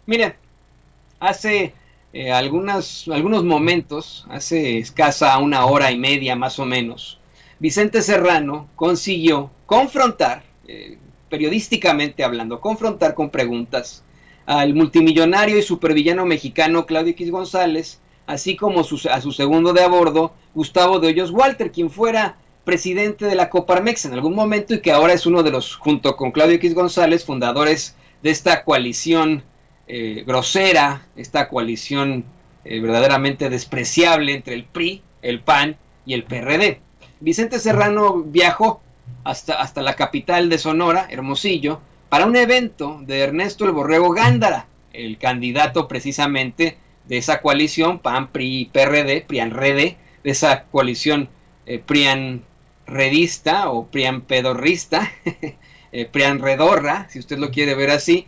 Mire, hace algunos momentos, hace escasa una hora y media más o menos, Vicente Serrano consiguió confrontar, periodísticamente hablando, confrontar con preguntas al multimillonario y supervillano mexicano Claudio X González, así como a su segundo de a bordo, Gustavo de Hoyos Walter, quien fuera presidente de la Coparmex en algún momento y que ahora es uno de los, junto con Claudio X González, fundadores de esta coalición grosera, esta coalición verdaderamente despreciable entre el PRI, el PAN y el PRD. Vicente Serrano viajó hasta la capital de Sonora, Hermosillo, para un evento de Ernesto el Borrego Gándara, el candidato precisamente de esa coalición PAN, PRI, PRD, PRIAN-RD, de esa coalición PRIAN-redista o PRIAN-pedorrista, PRIAN-redorra, si usted lo quiere ver así,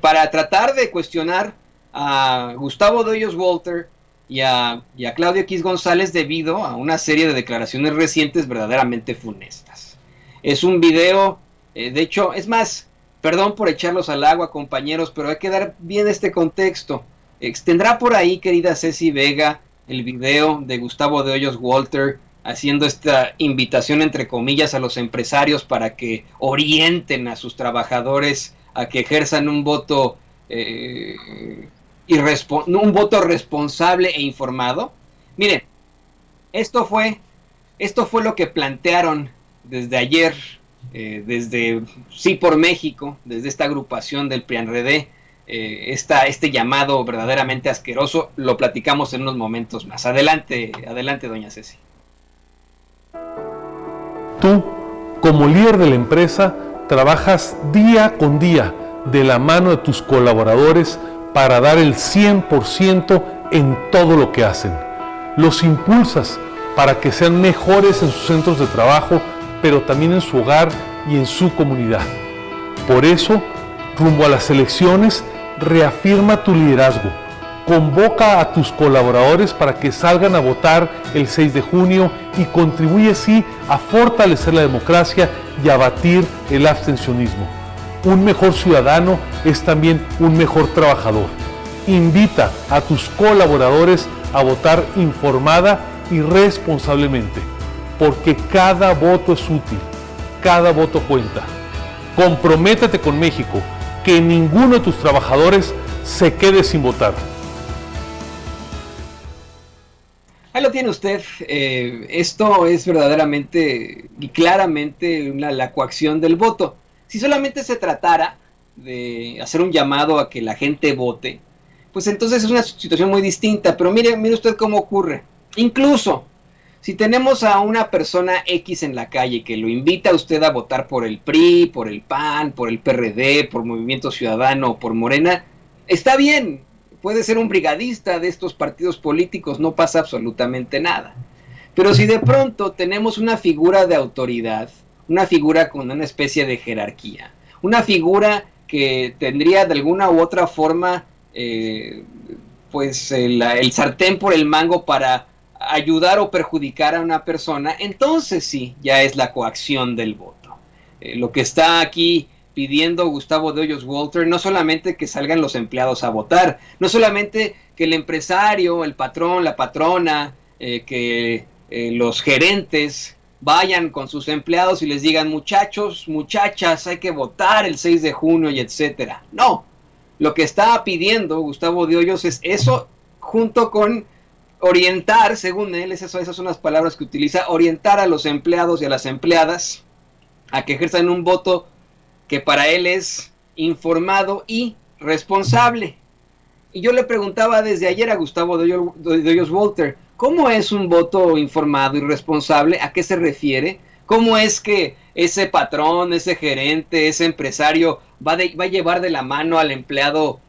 para tratar de cuestionar a Gustavo de Hoyos Walter y a Claudio X González debido a una serie de declaraciones recientes verdaderamente funestas. Es un video, de hecho, es más, perdón por echarlos al agua, compañeros, pero hay que dar bien este contexto. Tendrá por ahí, querida Ceci Vega, el video de Gustavo de Hoyos Walter haciendo esta invitación entre comillas a los empresarios para que orienten a sus trabajadores a que ejerzan un voto un voto responsable e informado. Miren, esto fue lo que plantearon desde ayer, desde Sí por México, desde esta agrupación del PRIAN-RD, este llamado verdaderamente asqueroso. Lo platicamos en unos momentos más. Adelante, doña Ceci. Tú, como líder de la empresa, trabajas día con día de la mano de tus colaboradores para dar el 100% en todo lo que hacen. Los impulsas para que sean mejores en sus centros de trabajo, pero también en su hogar y en su comunidad. Por eso, rumbo a las elecciones, reafirma tu liderazgo. Convoca a tus colaboradores para que salgan a votar el 6 de junio y contribuye así a fortalecer la democracia y a abatir el abstencionismo. Un mejor ciudadano es también un mejor trabajador. Invita a tus colaboradores a votar informada y responsablemente, porque cada voto es útil, cada voto cuenta. Comprométete con México, que ninguno de tus trabajadores se quede sin votar. Ahí lo tiene usted. Esto es verdaderamente y claramente la coacción del voto. Si solamente se tratara de hacer un llamado a que la gente vote, pues entonces es una situación muy distinta. Pero mire usted cómo ocurre. Incluso si tenemos a una persona X en la calle que lo invita a usted a votar por el PRI, por el PAN, por el PRD, por Movimiento Ciudadano o por Morena, está bien. Puede ser un brigadista de estos partidos políticos, no pasa absolutamente nada. Pero si de pronto tenemos una figura de autoridad, una figura con una especie de jerarquía, una figura que tendría de alguna u otra forma pues el sartén por el mango para ayudar o perjudicar a una persona, entonces sí, ya es la coacción del voto. Lo que está aquí pidiendo Gustavo de Hoyos Walter, no solamente que salgan los empleados a votar, no solamente que el empresario, el patrón, la patrona, que los gerentes vayan con sus empleados y les digan, muchachos, muchachas, hay que votar el 6 de junio y etcétera. No, lo que está pidiendo Gustavo de Hoyos es eso, junto con orientar, según él, esas son las palabras que utiliza, orientar a los empleados y a las empleadas a que ejerzan un voto que para él es informado y responsable. Y yo le preguntaba desde ayer a Gustavo de Hoyos Walter, ¿cómo es un voto informado y responsable? ¿A qué se refiere? ¿Cómo es que ese patrón, ese gerente, ese empresario va a llevar de la mano al empleado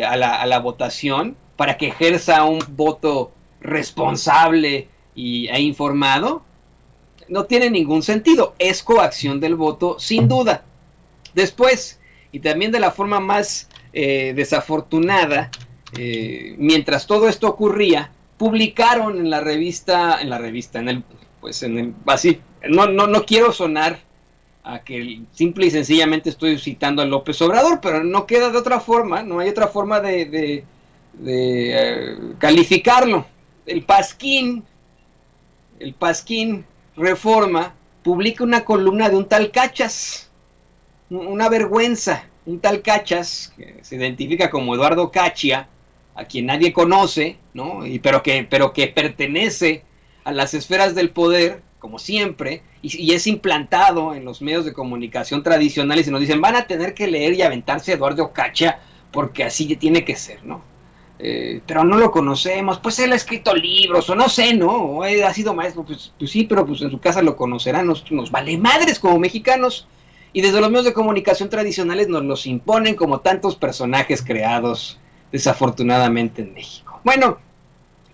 a la votación para que ejerza un voto responsable e informado? No tiene ningún sentido. Es coacción del voto, sin duda. Después, y también de la forma más desafortunada, mientras todo esto ocurría, publicaron en la revista, así, no quiero sonar a que simple y sencillamente estoy citando a López Obrador, pero no queda de otra forma, no hay otra forma de calificarlo. El Pasquín Reforma publica una columna de un tal Cachas, una vergüenza, un tal Cachas, que se identifica como Eduardo Cachia, a quien nadie conoce, ¿no? Pero que pertenece a las esferas del poder, como siempre, y es implantado en los medios de comunicación tradicionales y nos dicen, van a tener que leer y aventarse a Eduardo Cachia, porque así tiene que ser, ¿no? Pero no lo conocemos, pues él ha escrito libros, o no sé, ¿no? O ha sido maestro, pues sí, pero pues en su casa lo conocerán, nos vale madres como mexicanos, y desde los medios de comunicación tradicionales nos los imponen como tantos personajes creados desafortunadamente en México. Bueno,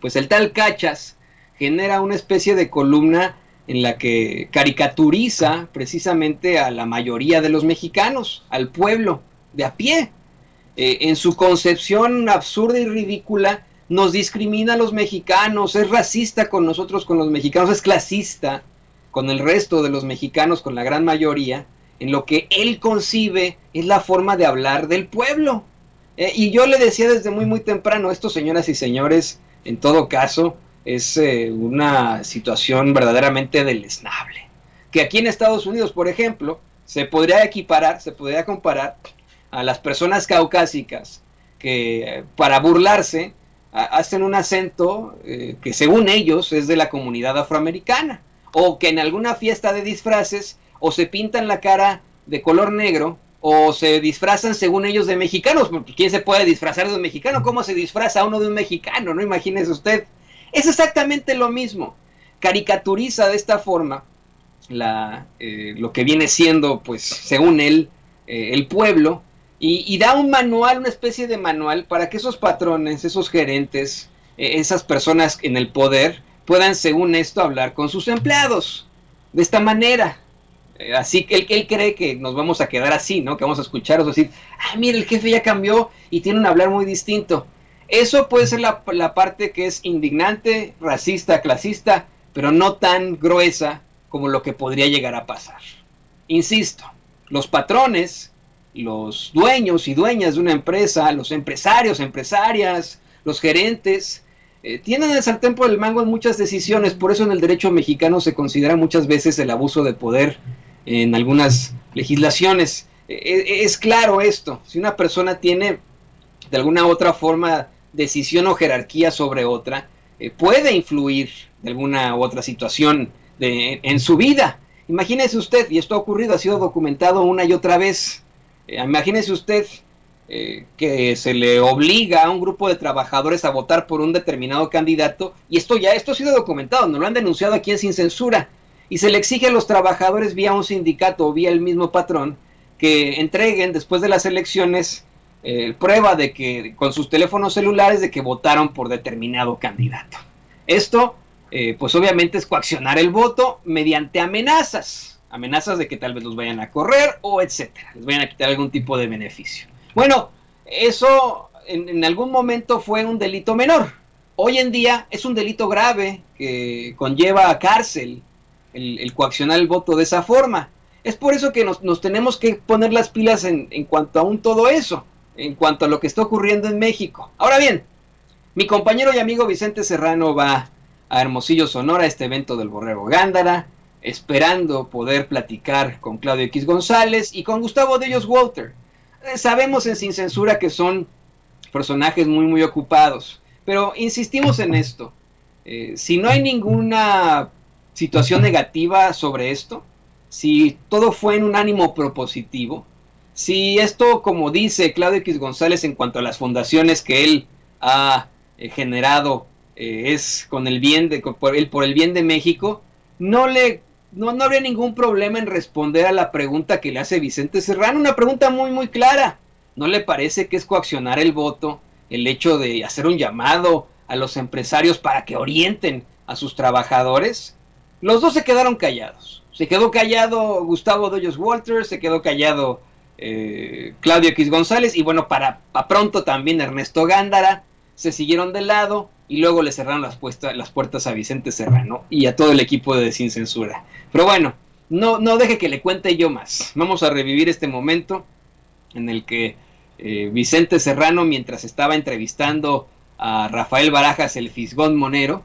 pues el tal Cachas genera una especie de columna en la que caricaturiza precisamente a la mayoría de los mexicanos, al pueblo de a pie. En su concepción absurda y ridícula, nos discrimina a los mexicanos, es racista con nosotros, con los mexicanos, es clasista con el resto de los mexicanos, con la gran mayoría, en lo que él concibe es la forma de hablar del pueblo. Y yo le decía desde muy temprano, esto, señoras y señores, en todo caso, es una situación verdaderamente deleznable. Que aquí en Estados Unidos, por ejemplo, se podría equiparar, se podría comparar a las personas caucásicas que para burlarse hacen un acento que según ellos es de la comunidad afroamericana, o que en alguna fiesta de disfraces o se pintan la cara de color negro o se disfrazan según ellos de mexicanos. ¿Quién se puede disfrazar de un mexicano? ¿Cómo se disfraza uno de un mexicano? No, imagínese usted. Es exactamente lo mismo. Caricaturiza de esta forma lo que viene siendo, pues, según él, el pueblo, y da un manual, una especie de manual para que esos patrones, esos gerentes, esas personas en el poder puedan, según esto, hablar con sus empleados de esta manera. Así que él cree que nos vamos a quedar así, ¿no? Que vamos a escucharos decir, ah, mira, el jefe ya cambió y tiene un hablar muy distinto. Eso puede ser la parte que es indignante, racista, clasista, pero no tan gruesa como lo que podría llegar a pasar. Insisto, los patrones, los dueños y dueñas de una empresa, los empresarios, empresarias, los gerentes, tienen el sartén por el mango en muchas decisiones. Por eso en el derecho mexicano se considera muchas veces el abuso de poder en algunas legislaciones. Es claro esto, si una persona tiene de alguna otra forma decisión o jerarquía sobre otra, puede influir de alguna u otra situación en su vida. Imagínese usted, y esto ha ocurrido, ha sido documentado una y otra vez, imagínese usted que se le obliga a un grupo de trabajadores a votar por un determinado candidato, y esto ha sido documentado, nos lo han denunciado aquí en Sin Censura, y se le exige a los trabajadores vía un sindicato o vía el mismo patrón que entreguen después de las elecciones prueba de que con sus teléfonos celulares de que votaron por determinado candidato. Esto pues obviamente es coaccionar el voto mediante amenazas de que tal vez los vayan a correr o etcétera, les vayan a quitar algún tipo de beneficio. Bueno, eso en algún momento fue un delito menor. Hoy en día es un delito grave que conlleva a cárcel el coaccionar el voto de esa forma. Es por eso que nos tenemos que poner las pilas en cuanto a todo eso, en cuanto a lo que está ocurriendo en México. Ahora bien, mi compañero y amigo Vicente Serrano va a Hermosillo, Sonora, a este evento del Borrego Gándara, esperando poder platicar con Claudio X González y con Gustavo de Hoyos Walter. Sabemos en Sin Censura que son personajes muy ocupados, pero insistimos en esto. Si no hay ninguna situación negativa sobre esto, si todo fue en un ánimo propositivo, si esto, como dice Claudio X González en cuanto a las fundaciones que él ha generado, es con el bien por el bien de México, no habría ningún problema en responder a la pregunta que le hace Vicente Serrano, una pregunta muy clara. ¿No le parece que es coaccionar el voto el hecho de hacer un llamado a los empresarios para que orienten a sus trabajadores? Los dos se quedaron callados. Se quedó callado Gustavo de Hoyos Walter, se quedó callado Claudio X González, y bueno, para pronto también Ernesto Gándara. Se siguieron de lado y luego le cerraron las puertas a Vicente Serrano y a todo el equipo de Sin Censura. Pero bueno, no deje que le cuente yo más. Vamos a revivir este momento en el que Vicente Serrano, mientras estaba entrevistando a Rafael Barajas, el Fisgón Monero,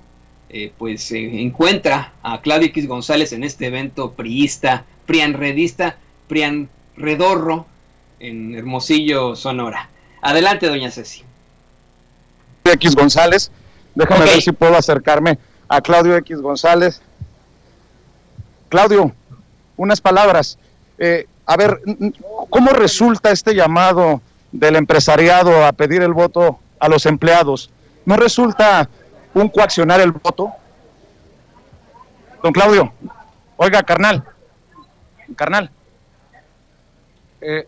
pues encuentra a Claudio X González en este evento priista, prianredista, prianredorro en Hermosillo, Sonora. Adelante, doña Ceci. X González, déjame ver si puedo acercarme a Claudio X González. Claudio, unas palabras. A ver, ¿cómo resulta este llamado del empresariado a pedir el voto a los empleados? ¿No resulta un coaccionar el voto? Don Claudio, oiga, carnal,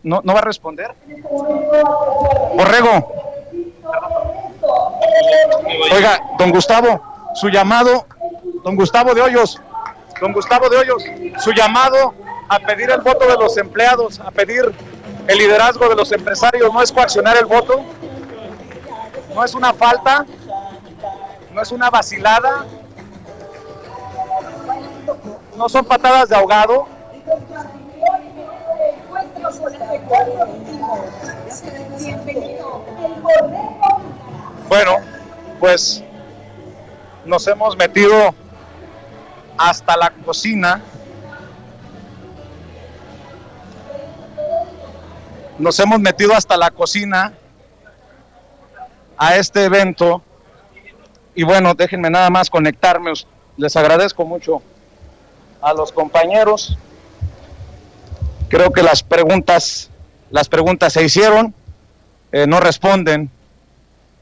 ¿no va a responder? Borrego. Oiga, don Gustavo, su llamado, don Gustavo de Hoyos, su llamado a pedir el voto de los empleados, a pedir el liderazgo de los empresarios, ¿no es coaccionar el voto? ¿No es una falta? ¿No es una vacilada? ¿No son patadas de ahogado? Bueno, pues nos hemos metido hasta la cocina. Nos hemos metido hasta la cocina a este evento. Y bueno, déjenme nada más conectarme. Les agradezco mucho a los compañeros. Creo que las preguntas se hicieron. No responden.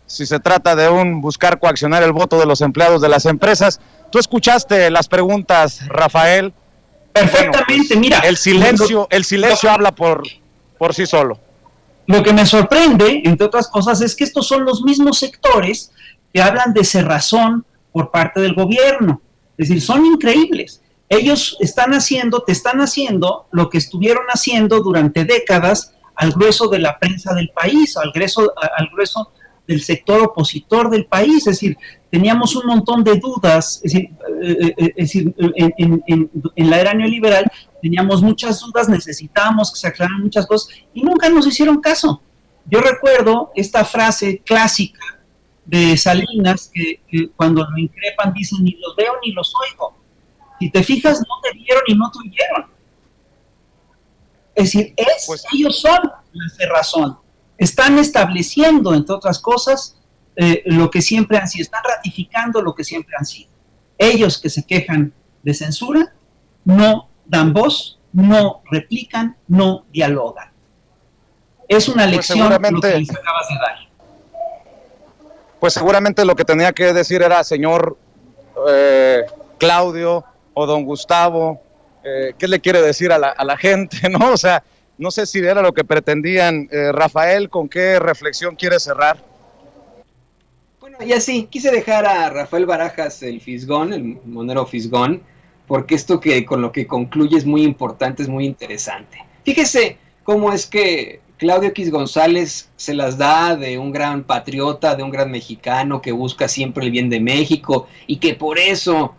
Si se trata de buscar coaccionar el voto de los empleados de las empresas. Tú escuchaste las preguntas, Rafael. Perfectamente, bueno, pues, mira. El silencio habla por sí solo. Lo que me sorprende, entre otras cosas, es que estos son los mismos sectores que hablan de cerrazón por parte del gobierno. Es decir, son increíbles. Ellos te están haciendo lo que estuvieron haciendo durante décadas al grueso de la prensa del país, al grueso del sector opositor del país. Es decir, teníamos un montón de dudas, es decir, en la era neoliberal teníamos muchas dudas, necesitábamos que se aclararan muchas cosas y nunca nos hicieron caso. Yo recuerdo esta frase clásica de Salinas que cuando lo increpan dicen ni los veo ni los oigo. Si te fijas, no te vieron y no te oyeron. Es decir, ellos son la cerrazón. Están estableciendo, entre otras cosas, lo que siempre han sido, están ratificando lo que siempre han sido. Ellos que se quejan de censura no dan voz, no replican, no dialogan. Es una lección lo que les acabas de dar. Pues seguramente lo que tenía que decir era señor Claudio o don Gustavo, ¿qué le quiere decir a la gente? ¿No? O sea, no sé si era lo que pretendían. Rafael, ¿con qué reflexión quiere cerrar? Bueno, y así, quise dejar a Rafael Barajas el Fisgón, el monero Fisgón, porque esto que con lo que concluye es muy importante, es muy interesante. Fíjese cómo es que Claudio X González se las da de un gran patriota, de un gran mexicano que busca siempre el bien de México y que por eso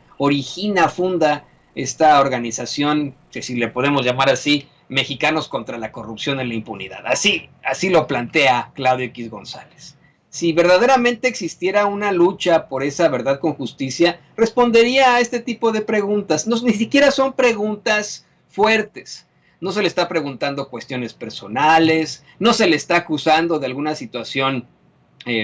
funda esta organización, que si le podemos llamar así, Mexicanos contra la Corrupción y la Impunidad. Así lo plantea Claudio X González. Si verdaderamente existiera una lucha por esa verdad con justicia, respondería a este tipo de preguntas. No, ni siquiera son preguntas fuertes. No se le está preguntando cuestiones personales, no se le está acusando de alguna situación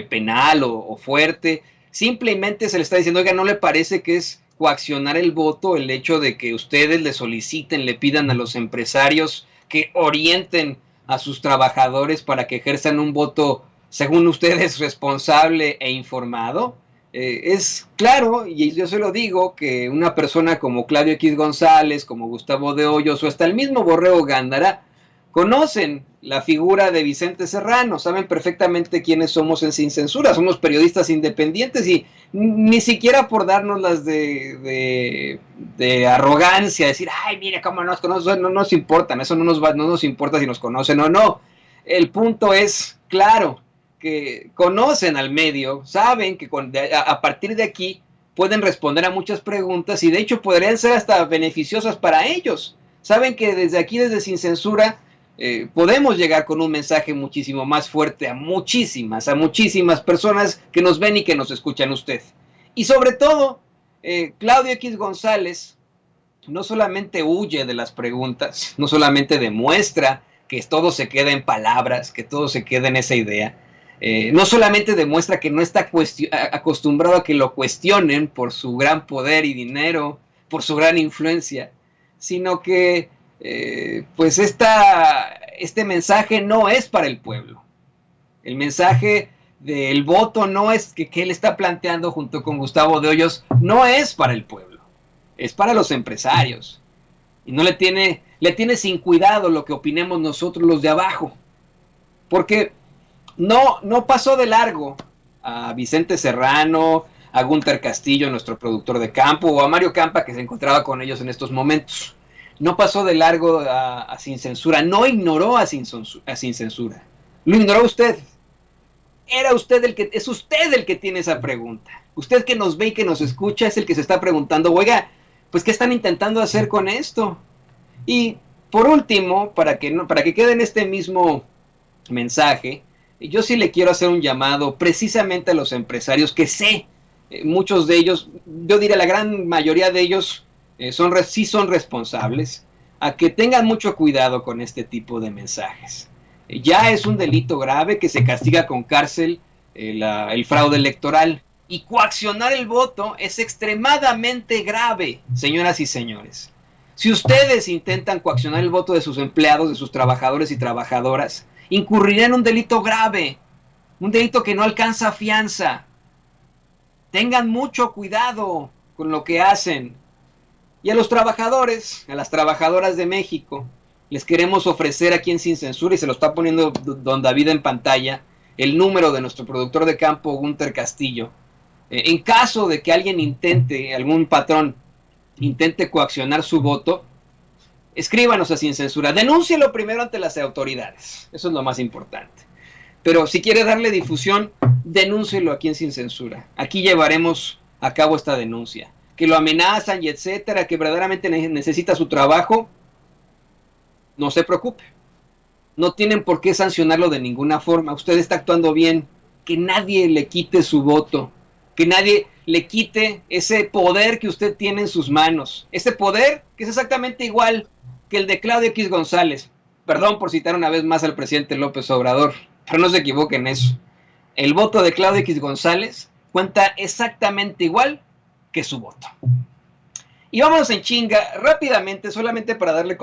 penal o fuerte. Simplemente se le está diciendo, oiga, ¿no le parece que es coaccionar el voto el hecho de que ustedes le soliciten, le pidan a los empresarios que orienten a sus trabajadores para que ejerzan un voto, según ustedes, responsable e informado? Es claro, y yo se lo digo, que una persona como Claudio X González, como Gustavo de Hoyos o hasta el mismo Borrego Gándara, conocen la figura de Vicente Serrano, saben perfectamente quiénes somos en Sin Censura, somos periodistas independientes y ni siquiera por darnos las de arrogancia, decir, ay, mire cómo nos conocen, no nos importan, eso no nos importa si nos conocen o no. El punto es, claro, que conocen al medio, saben que a partir de aquí pueden responder a muchas preguntas y de hecho podrían ser hasta beneficiosas para ellos. saben que desde aquí, desde Sin Censura, podemos llegar con un mensaje muchísimo más fuerte a muchísimas personas que nos ven y que nos escuchan usted. Y sobre todo, Claudio X González no solamente huye de las preguntas, no solamente demuestra que todo se queda en palabras, que todo se queda en esa idea, no solamente demuestra que no está acostumbrado a que lo cuestionen por su gran poder y dinero, por su gran influencia, sino que pues este mensaje no es para el pueblo. El mensaje del voto no es que él está planteando junto con Gustavo de Hoyos, no es para el pueblo, es para los empresarios. Y no le tiene sin cuidado lo que opinemos nosotros los de abajo. Porque no pasó de largo a Vicente Serrano, a Gunter Castillo, nuestro productor de campo, o a Mario Campa, que se encontraba con ellos en estos momentos. No pasó de largo a Sin Censura, no ignoró a Sin Censura. Lo ignoró usted. Es usted el que tiene esa pregunta. Usted que nos ve y que nos escucha es el que se está preguntando, oiga, pues ¿qué están intentando hacer con esto? Y por último, para que quede en este mismo mensaje, yo sí le quiero hacer un llamado precisamente a los empresarios que sé, muchos de ellos, yo diría la gran mayoría de ellos sí son responsables, a que tengan mucho cuidado con este tipo de mensajes. Ya es un delito grave que se castiga con cárcel el fraude electoral, y coaccionar el voto es extremadamente grave, señoras y señores. Si ustedes intentan coaccionar el voto de sus empleados, de sus trabajadores y trabajadoras, incurrirán en un delito grave, un delito que no alcanza fianza. Tengan mucho cuidado con lo que hacen. Y a los trabajadores, a las trabajadoras de México, les queremos ofrecer aquí en Sin Censura, y se lo está poniendo don David en pantalla, el número de nuestro productor de campo, Gunter Castillo. En caso de que algún patrón intente coaccionar su voto, escríbanos a Sin Censura. Denúncielo primero ante las autoridades. Eso es lo más importante. Pero si quiere darle difusión, denúncielo aquí en Sin Censura. Aquí llevaremos a cabo esta denuncia. Que lo amenazan y etcétera, que verdaderamente necesita su trabajo, no se preocupe. No tienen por qué sancionarlo de ninguna forma. Usted está actuando bien. Que nadie le quite su voto. Que nadie le quite ese poder que usted tiene en sus manos. Ese poder que es exactamente igual que el de Claudio X González. Perdón por citar una vez más al presidente López Obrador, pero no se equivoquen en eso. El voto de Claudio X González cuenta exactamente igual que su voto. Y vámonos en chinga rápidamente, solamente para darle